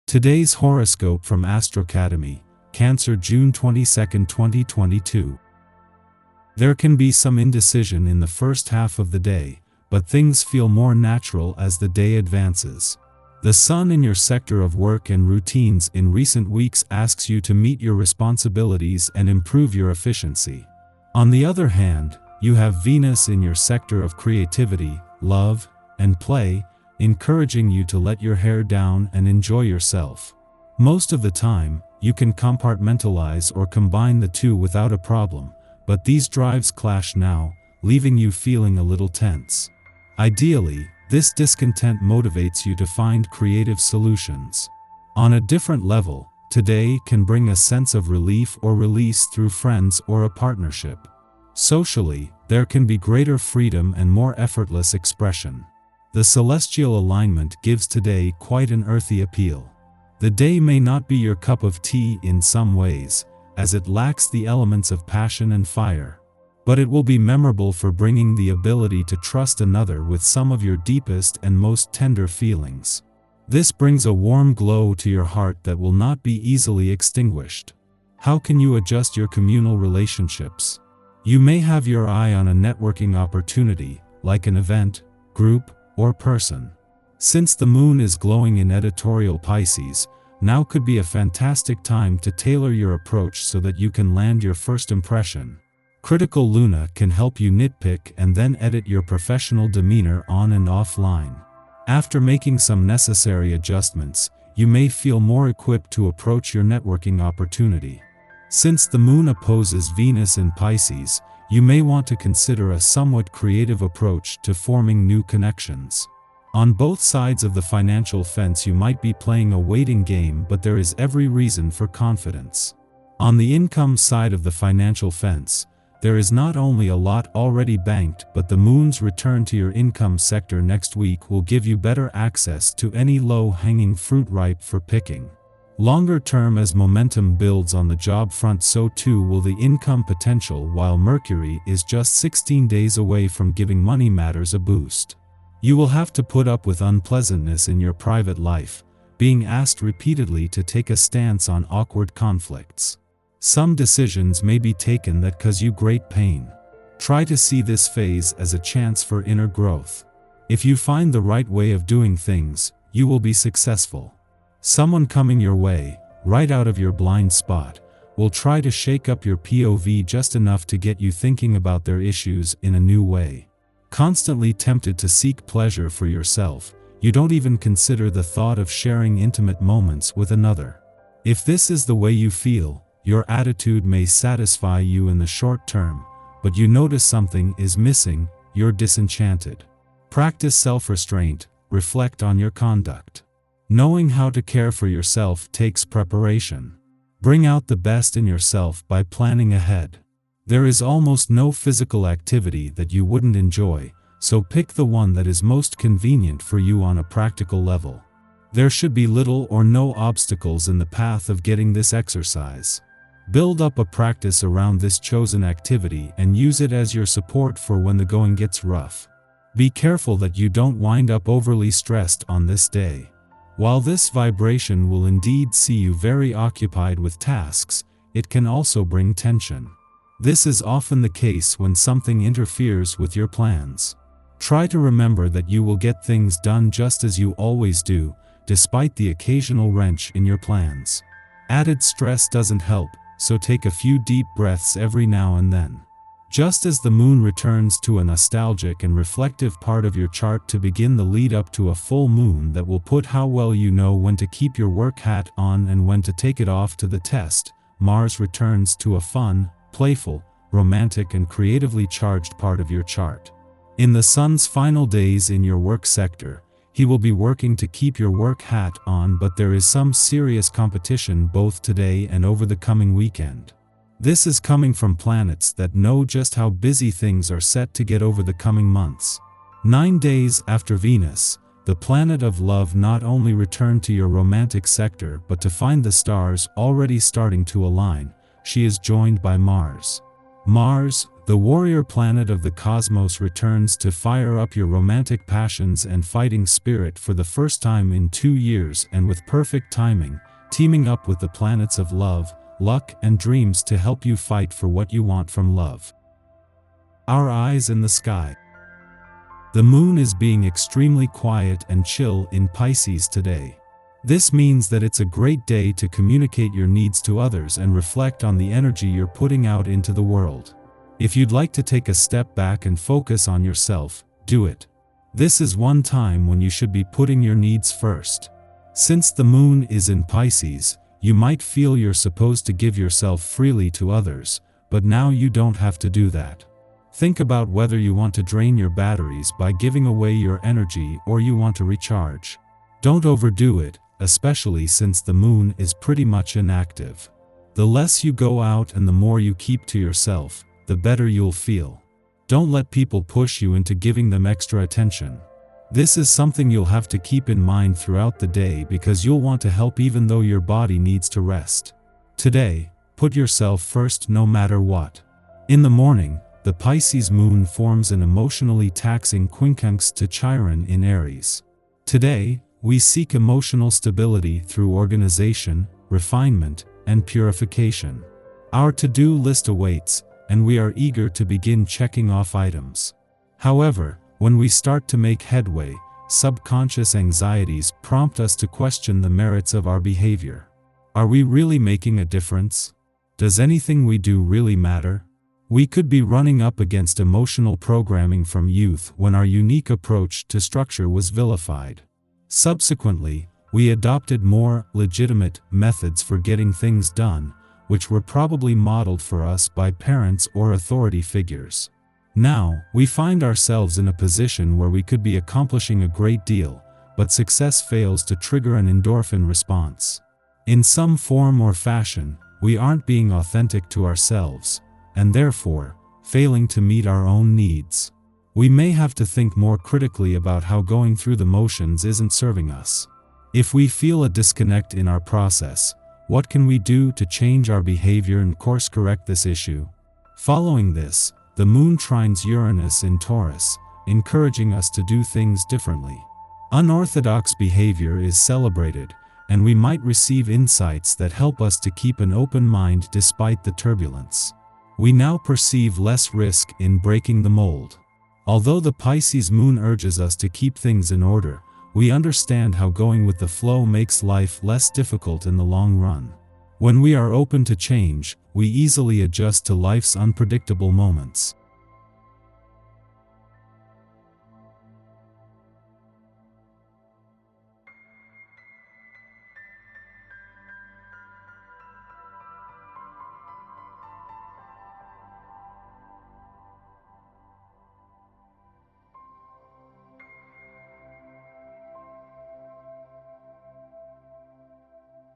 Today's horoscope from Astrocademy, Cancer, June 22, 2022. There can be some indecision in the first half of the day, but things feel more natural as the day advances. The sun in your sector of work and routines in recent weeks asks you to meet your responsibilities and improve your efficiency. On the other hand, you have Venus in your sector of creativity, love, and play, encouraging you to let your hair down and enjoy yourself. Most of the time, you can compartmentalize or combine the two without a problem, but these drives clash now, leaving you feeling a little tense. Ideally, this discontent motivates you to find creative solutions. On a different level, today can bring a sense of relief or release through friends or a partnership. Socially, there can be greater freedom and more effortless expression. The celestial alignment gives today quite an earthy appeal. The day may not be your cup of tea in some ways, as it lacks the elements of passion and fire. But it will be memorable for bringing the ability to trust another with some of your deepest and most tender feelings. This brings a warm glow to your heart that will not be easily extinguished. How can you adjust your communal relationships? You may have your eye on a networking opportunity, like an event, group, or person. Since the moon is glowing in editorial Pisces, now could be a fantastic time to tailor your approach so that you can land your first impression. Critical Luna can help you nitpick and then edit your professional demeanor on and offline. After making some necessary adjustments, you may feel more equipped to approach your networking opportunity. Since the moon opposes Venus in Pisces, you may want to consider a somewhat creative approach to forming new connections. On both sides of the financial fence, you might be playing a waiting game, but there is every reason for confidence. On the income side of the financial fence, there is not only a lot already banked, but the moon's return to your income sector next week will give you better access to any low-hanging fruit ripe for picking. Longer term, as momentum builds on the job front, so too will the income potential, while Mercury is just 16 days away from giving money matters a boost. You will have to put up with unpleasantness in your private life, being asked repeatedly to take a stance on awkward conflicts. Some decisions may be taken that cause you great pain. Try to see this phase as a chance for inner growth. If you find the right way of doing things, you will be successful. Someone coming your way, right out of your blind spot, will try to shake up your POV just enough to get you thinking about their issues in a new way. Constantly tempted to seek pleasure for yourself, you don't even consider the thought of sharing intimate moments with another. If this is the way you feel, your attitude may satisfy you in the short term, but you notice something is missing, you're disenchanted. Practice self-restraint, reflect on your conduct. Knowing how to care for yourself takes preparation. Bring out the best in yourself by planning ahead. There is almost no physical activity that you wouldn't enjoy, so pick the one that is most convenient for you on a practical level. There should be little or no obstacles in the path of getting this exercise. Build up a practice around this chosen activity and use it as your support for when the going gets rough. Be careful that you don't wind up overly stressed on this day. While this vibration will indeed see you very occupied with tasks, it can also bring tension. This is often the case when something interferes with your plans. Try to remember that you will get things done just as you always do, despite the occasional wrench in your plans. Added stress doesn't help, so take a few deep breaths every now and then. Just as the moon returns to a nostalgic and reflective part of your chart to begin the lead up to a full moon that will put how well you know when to keep your work hat on and when to take it off to the test, Mars returns to a fun, playful, romantic and creatively charged part of your chart. In the sun's final days in your work sector, he will be working to keep your work hat on, but there is some serious competition both today and over the coming weekend. This is coming from planets that know just how busy things are set to get over the coming months. 9 days after Venus, the planet of love not only returned to your romantic sector but to find the stars already starting to align, she is joined by Mars. Mars, The warrior planet of the cosmos returns to fire up your romantic passions and fighting spirit for the first time in 2 years, and with perfect timing, teaming up with the planets of love, luck, and dreams to help you fight for what you want from love. Our eyes in the sky. The moon is being extremely quiet and chill in Pisces today. This means that it's a great day to communicate your needs to others and reflect on the energy you're putting out into the world. If you'd like to take a step back and focus on yourself, do it. This is one time when you should be putting your needs first. Since the moon is in Pisces, you might feel you're supposed to give yourself freely to others, but now you don't have to do that. Think about whether you want to drain your batteries by giving away your energy or you want to recharge. Don't overdo it, especially since the moon is pretty much inactive. The less you go out and the more you keep to yourself, the better you'll feel. Don't let people push you into giving them extra attention. This is something you'll have to keep in mind throughout the day because you'll want to help even though your body needs to rest. Today, put yourself first no matter what. In the morning, the Pisces moon forms an emotionally taxing quincunx to Chiron in Aries. Today, we seek emotional stability through organization, refinement, and purification. Our to-do list awaits, and we are eager to begin checking off items. However, when we start to make headway, subconscious anxieties prompt us to question the merits of our behavior. Are we really making a difference? Does anything we do really matter? We could be running up against emotional programming from youth when our unique approach to structure was vilified. Subsequently, we adopted more legitimate methods for getting things done, which were probably modeled for us by parents or authority figures. Now, we find ourselves in a position where we could be accomplishing a great deal, but success fails to trigger an endorphin response. In some form or fashion, we aren't being authentic to ourselves, and therefore, failing to meet our own needs. We may have to think more critically about how going through the motions isn't serving us. If we feel a disconnect in our process, what can we do to change our behavior and course-correct this issue? Following this, the moon trines Uranus in Taurus, encouraging us to do things differently. Unorthodox behavior is celebrated, and we might receive insights that help us to keep an open mind despite the turbulence. We now perceive less risk in breaking the mold. Although the Pisces moon urges us to keep things in order, we understand how going with the flow makes life less difficult in the long run. When we are open to change, we easily adjust to life's unpredictable moments.